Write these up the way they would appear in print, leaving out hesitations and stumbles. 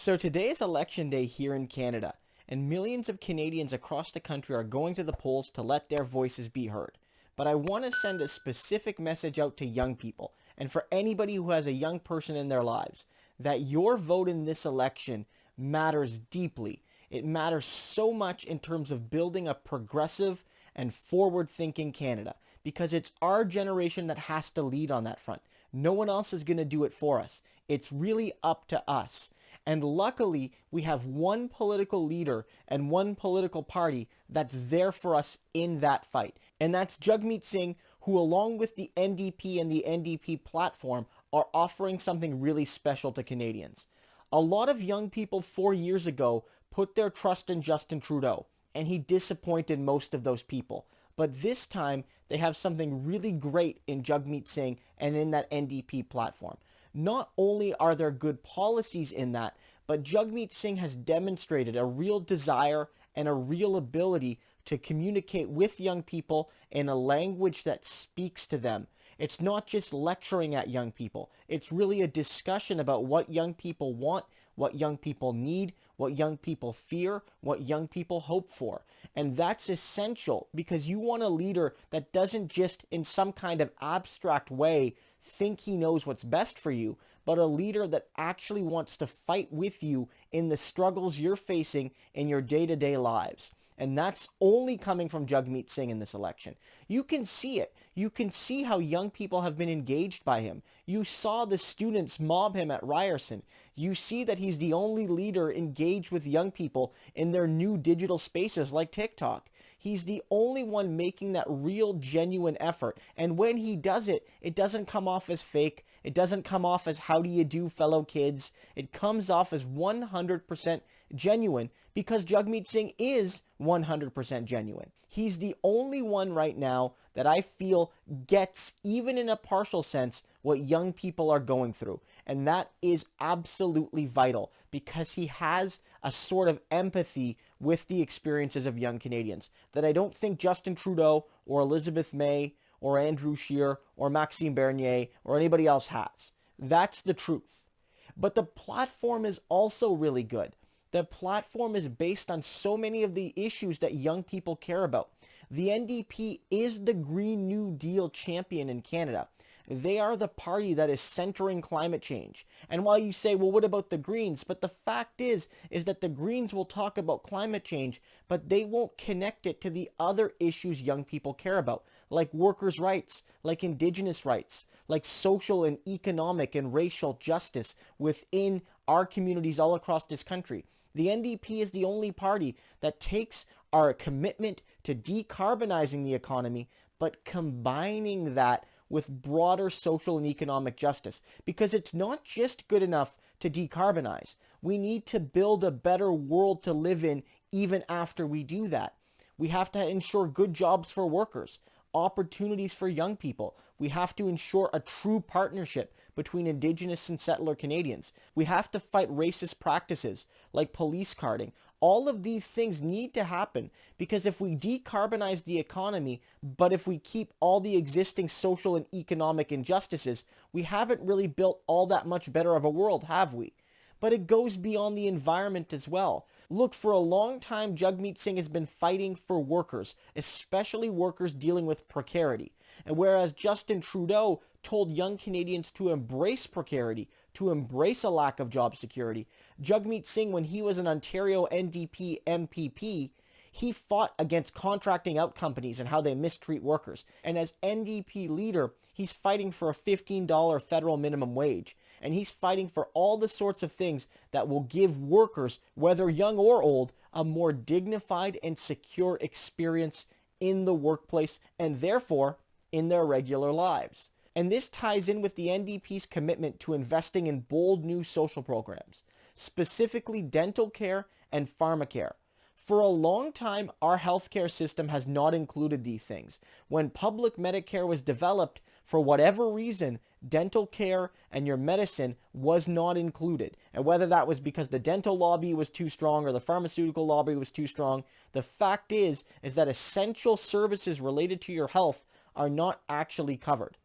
So today is election day here in Canada, and millions of Canadians across the country are going to the polls to let their voices be heard. But I want to send a specific message out to young people, and for anybody who has a young person in their lives, that your vote in this election matters deeply. It matters so much in terms of building a progressive and forward-thinking Canada, because it's our generation that has to lead on that front. No one else is going to do it for us. It's really up to us. And luckily, we have one political leader and one political party that's there for us in that fight. And that's Jagmeet Singh, who along with the NDP and the NDP platform are offering something really special to Canadians. A lot of young people 4 years ago put their trust in Justin Trudeau, and he disappointed most of those people. But this time, they have something really great in Jagmeet Singh and in that NDP platform. Not only are there good policies in that, but Jagmeet Singh has demonstrated a real desire and a real ability to communicate with young people in a language that speaks to them. It's not just lecturing at young people. It's really a discussion about what young people want, what young people need, what young people fear, what young people hope for. And that's essential because you want a leader that doesn't just in some kind of abstract way think he knows what's best for you, but a leader that actually wants to fight with you in the struggles you're facing in your day-to-day lives. And that's only coming from Jagmeet Singh in this election. You can see it. You can see how young people have been engaged by him. You saw the students mob him at Ryerson. You see that he's the only leader engaged with young people in their new digital spaces like TikTok. He's the only one making that real, genuine effort. And when he does it, it doesn't come off as fake. It doesn't come off as how do you do, fellow kids. It comes off as 100% genuine because Jagmeet Singh is 100% genuine. He's the only one right now that I feel gets, even in a partial sense, what young people are going through. And that is absolutely vital because he has a sort of empathy with the experiences of young Canadians that I don't think Justin Trudeau or Elizabeth May or Andrew Scheer or Maxime Bernier or anybody else has. That's the truth. But the platform is also really good. The platform is based on so many of the issues that young people care about. The NDP is the Green New Deal champion in Canada. They are the party that is centering climate change. And while you say, well, what about the Greens? But the fact is that the Greens will talk about climate change, but they won't connect it to the other issues young people care about, like workers' rights, like Indigenous rights, like social and economic and racial justice within our communities all across this country. The NDP is the only party that takes our commitment to decarbonizing the economy, but combining that with broader social and economic justice. Because it's not just good enough to decarbonize. We need to build a better world to live in even after we do that. We have to ensure good jobs for workers, opportunities for young people. We have to ensure a true partnership between Indigenous and settler Canadians. We have to fight racist practices like police carding. All of these things need to happen because if we decarbonize the economy, but if we keep all the existing social and economic injustices, we haven't really built all that much better of a world, have we? But it goes beyond the environment as well. Look, for a long time, Jagmeet Singh has been fighting for workers, especially workers dealing with precarity. And whereas Justin Trudeau told young Canadians to embrace precarity, to embrace a lack of job security, Jagmeet Singh, when he was an Ontario NDP MPP, he fought against contracting out companies and how they mistreat workers. And as NDP leader, he's fighting for a $15 federal minimum wage. And he's fighting for all the sorts of things that will give workers, whether young or old, a more dignified and secure experience in the workplace and therefore in their regular lives. And this ties in with the NDP's commitment to investing in bold new social programs, specifically dental care and pharmacare. For a long time, our healthcare system has not included these things. When public Medicare was developed, for whatever reason, dental care and your medicine was not included. And whether that was because the dental lobby was too strong or the pharmaceutical lobby was too strong, the fact is that essential services related to your health are not actually covered.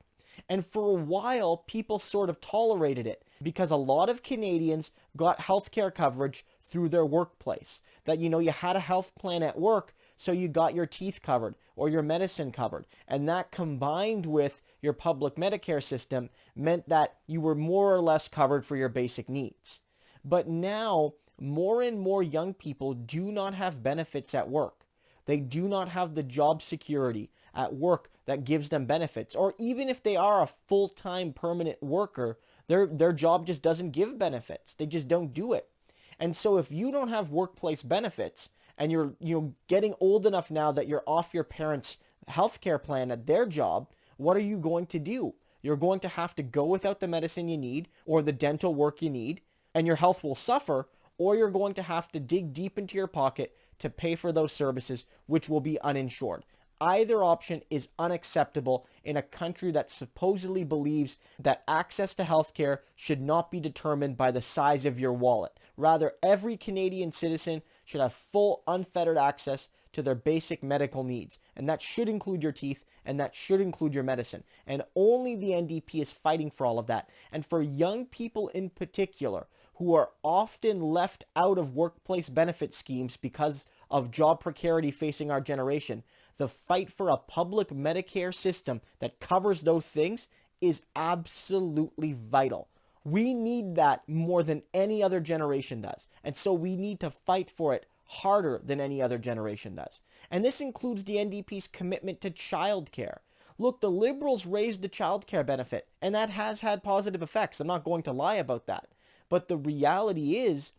And for a while, people sort of tolerated it because a lot of Canadians got healthcare coverage through their workplace. That, you had a health plan at work, so you got your teeth covered or your medicine covered. And that combined with your public Medicare system meant that you were more or less covered for your basic needs. But now, more and more young people do not have benefits at work. They do not have the job security at work that gives them benefits. Or even if they are a full-time permanent worker, their job just doesn't give benefits. They just don't do it. And so if you don't have workplace benefits and you're getting old enough now that you're off your parents' healthcare plan at their job, what are you going to do? You're going to have to go without the medicine you need or the dental work you need, and your health will suffer, or you're going to have to dig deep into your pocket to pay for those services, which will be uninsured. Either option is unacceptable in a country that supposedly believes that access to healthcare should not be determined by the size of your wallet. Rather, every Canadian citizen should have full, unfettered access to their basic medical needs. And that should include your teeth, and that should include your medicine. And only the NDP is fighting for all of that. And for young people in particular, who are often left out of workplace benefit schemes because of job precarity facing our generation, the fight for a public Medicare system that covers those things is absolutely vital. We need that more than any other generation does. And so we need to fight for it harder than any other generation does. And this includes the NDP's commitment to childcare. Look, the Liberals raised the childcare benefit, and that has had positive effects. I'm not going to lie about that. But the reality is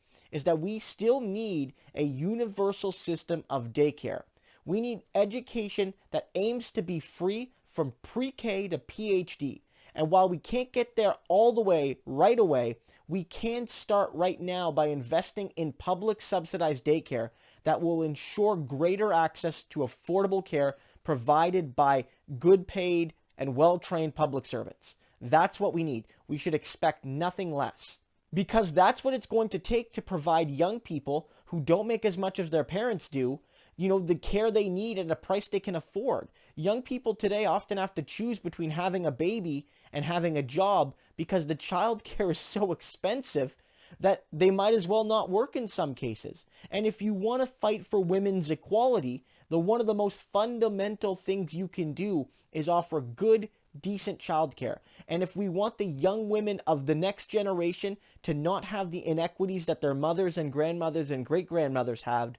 that we still need a universal system of daycare. We need education that aims to be free from pre-K to PhD. And while we can't get there all the way right away, we can start right now by investing in public subsidized daycare that will ensure greater access to affordable care provided by good paid and well-trained public servants. That's what we need. We should expect nothing less. Because that's what it's going to take to provide young people who don't make as much as their parents do, the care they need at a price they can afford. Young people today often have to choose between having a baby and having a job because the child care is so expensive that they might as well not work in some cases. And if you want to fight for women's equality, one of the most fundamental things you can do is offer good, decent childcare. And if we want the young women of the next generation to not have the inequities that their mothers and grandmothers and great-grandmothers had,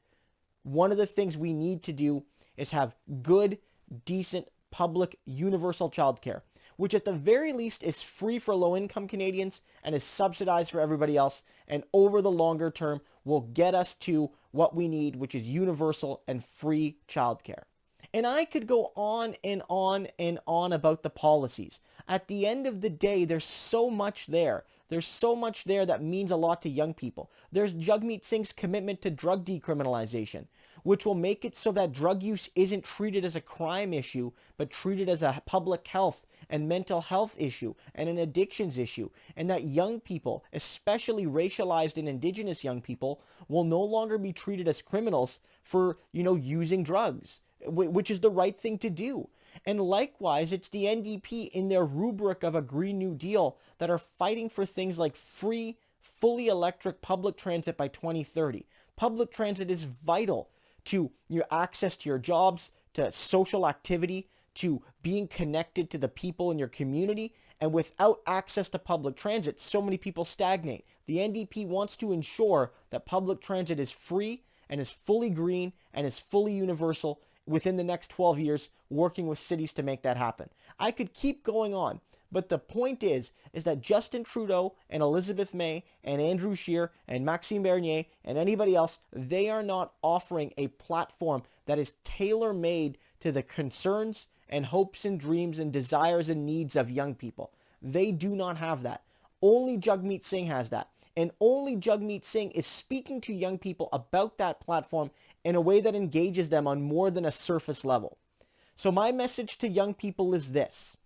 one of the things we need to do is have good, decent, public, universal childcare, which at the very least is free for low-income Canadians and is subsidized for everybody else, and over the longer term will get us to what we need, which is universal and free childcare. And I could go on and on and on about the policies. At the end of the day, there's so much there. There's so much there that means a lot to young people. There's Jagmeet Singh's commitment to drug decriminalization, which will make it so that drug use isn't treated as a crime issue, but treated as a public health and mental health issue and an addictions issue. And that young people, especially racialized and indigenous young people, will no longer be treated as criminals for, using drugs, which is the right thing to do. And likewise, it's the NDP in their rubric of a Green New Deal that are fighting for things like free, fully electric public transit by 2030. Public transit is vital to your access to your jobs, to social activity, to being connected to the people in your community. And without access to public transit, so many people stagnate. The NDP wants to ensure that public transit is free and is fully green and is fully universal within the next 12 years, working with cities to make that happen. I could keep going on, but the point is that Justin Trudeau and Elizabeth May and Andrew Scheer and Maxime Bernier and anybody else, they are not offering a platform that is tailor-made to the concerns and hopes and dreams and desires and needs of young people. They do not have that. Only Jagmeet Singh has that. And only Jagmeet Singh is speaking to young people about that platform in a way that engages them on more than a surface level. So my message to young people is this.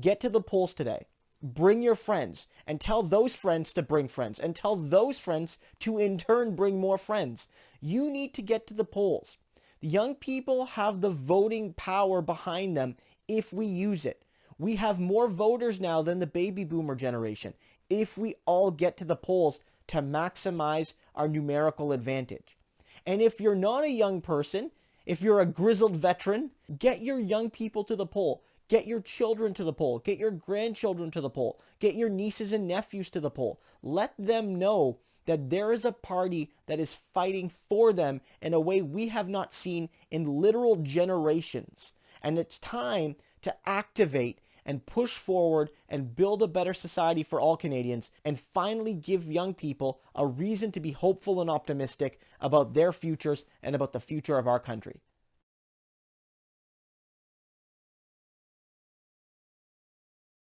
Get to the polls today. Bring your friends and tell those friends to bring friends and tell those friends to in turn bring more friends. You need to get to the polls. The young people have the voting power behind them if we use it. We have more voters now than the baby boomer generation. if we all get to the polls to maximize our numerical advantage. And if you're not a young person, if you're a grizzled veteran, get your young people to the poll. Get your children to the poll. Get your grandchildren to the poll. Get your nieces and nephews to the poll. Let them know that there is a party that is fighting for them in a way we have not seen in literal generations. And it's time to activate and push forward and build a better society for all Canadians and finally give young people a reason to be hopeful and optimistic about their futures and about the future of our country.